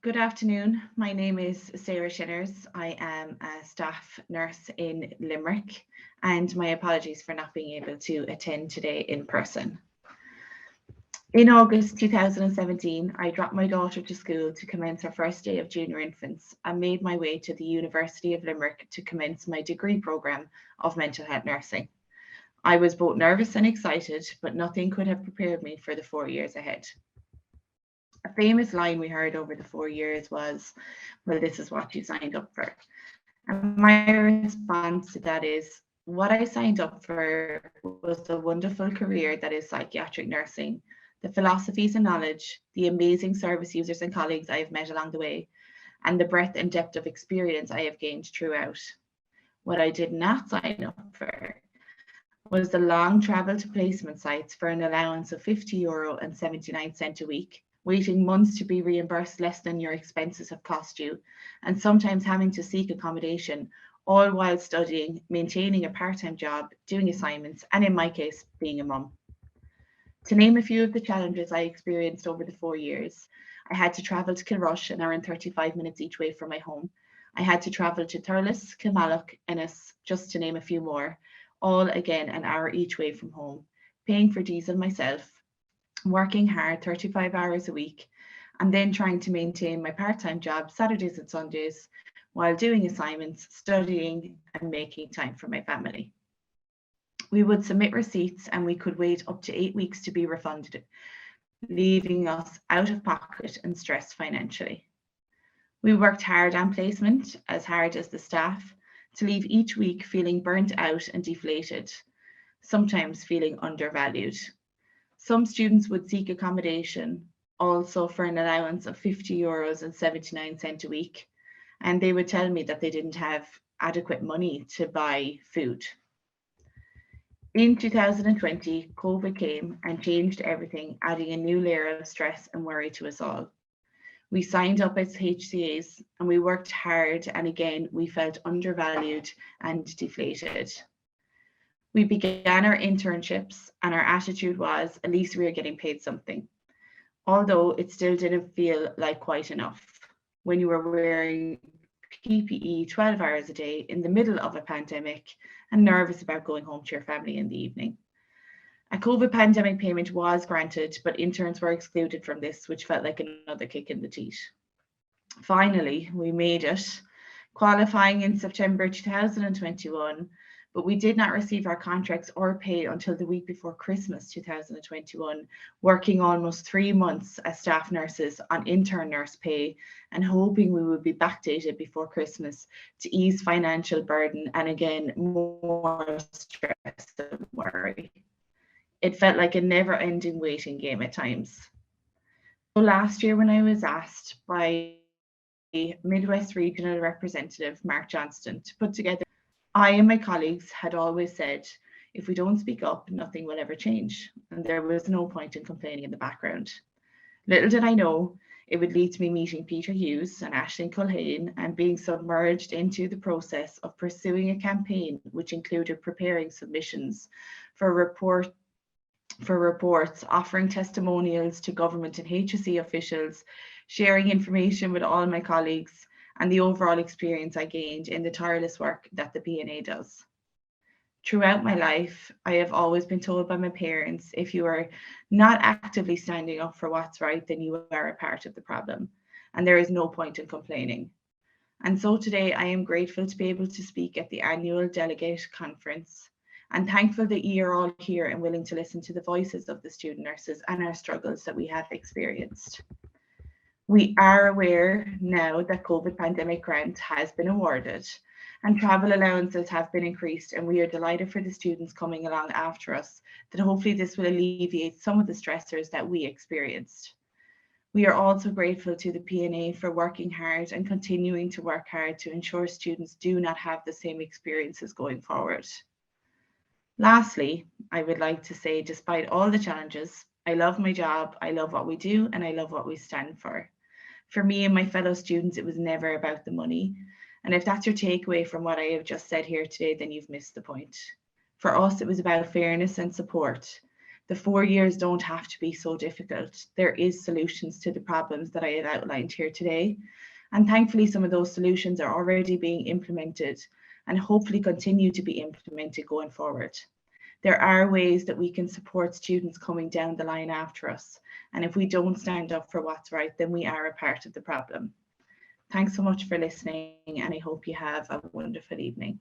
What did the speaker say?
Good afternoon. My name is Sarah Shinners. I am a staff nurse in Limerick, and my apologies for not being able to attend today in person. In August 2017, I dropped my daughter to school to commence her first day of junior infants and made my way to the University of Limerick to commence my degree programme of mental health nursing. I was both nervous and excited, but nothing could have prepared me for the 4 years ahead. A famous line we heard over the 4 years was, well, this is what you signed up for. And my response to that is, what I signed up for was the wonderful career that is psychiatric nursing, the philosophies and knowledge, the amazing service users and colleagues I have met along the way, and the breadth and depth of experience I have gained throughout. What I did not sign up for was the long travel to placement sites for an allowance of €50 and 79 cents a week, waiting months to be reimbursed less than your expenses have cost you, and sometimes having to seek accommodation, all while studying, maintaining a part-time job, doing assignments, and in my case, being a mum. To name a few of the challenges I experienced over the 4 years, I had to travel to Kilrush, an hour and 35 minutes each way from my home. I had to travel to Thurles, Kilmallock, Ennis, just to name a few more, all again an hour each way from home, paying for diesel myself, working hard 35 hours a week, and then trying to maintain my part-time job Saturdays and Sundays while doing assignments, studying, and making time for my family. We would submit receipts and we could wait up to 8 weeks to be refunded, leaving us out of pocket and stressed financially. We worked hard on placement, as hard as the staff, to leave each week feeling burnt out and deflated, sometimes feeling undervalued. Some students would seek accommodation, also for an allowance of €50 and 79 cents a week, and they would tell me that they didn't have adequate money to buy food. In 2020, COVID came and changed everything, adding a new layer of stress and worry to us all. We signed up as HCAs and we worked hard, and again, we felt undervalued and deflated. We began our internships and our attitude was, at least we are getting paid something. Although it still didn't feel like quite enough when you were wearing PPE 12 hours a day in the middle of a pandemic and nervous about going home to your family in the evening. A COVID pandemic payment was granted, but interns were excluded from this, which felt like another kick in the teeth. Finally, we made it, qualifying in September 2021, but we did not receive our contracts or pay until the week before Christmas 2021, working almost 3 months as staff nurses on intern nurse pay and hoping we would be backdated before Christmas to ease financial burden and again, more stress and worry. It felt like a never-ending waiting game at times. So last year when I was asked by Midwest Regional Representative Mark Johnston to put together, I and my colleagues had always said, if we don't speak up, nothing will ever change. And there was no point in complaining in the background. Little did I know it would lead to me meeting Peter Hughes and Aisling Culhane and being submerged into the process of pursuing a campaign which included preparing submissions for reports, offering testimonials to government and HSE officials, sharing information with all my colleagues, and the overall experience I gained in the tireless work that the PNA does. Throughout my life, I have always been told by my parents, if you are not actively standing up for what's right, then you are a part of the problem, and there is no point in complaining. And so today I am grateful to be able to speak at the annual delegate conference, and thankful that you are all here and willing to listen to the voices of the student nurses and our struggles that we have experienced. We are aware now that COVID pandemic grant has been awarded and travel allowances have been increased, and we are delighted for the students coming along after us that hopefully this will alleviate some of the stressors that we experienced. We are also grateful to the PNA for working hard and continuing to work hard to ensure students do not have the same experiences going forward. Lastly, I would like to say, despite all the challenges, I love my job, I love what we do, and I love what we stand for. For me and my fellow students, it was never about the money. And if that's your takeaway from what I have just said here today, then you've missed the point. For us, it was about fairness and support, The 4 years don't have to be so difficult. There is solutions to the problems that I have outlined here today. And thankfully, some of those solutions are already being implemented and hopefully continue to be implemented going forward. There are ways that we can support students coming down the line after us. And if we don't stand up for what's right, then we are a part of the problem. Thanks so much for listening, and I hope you have a wonderful evening.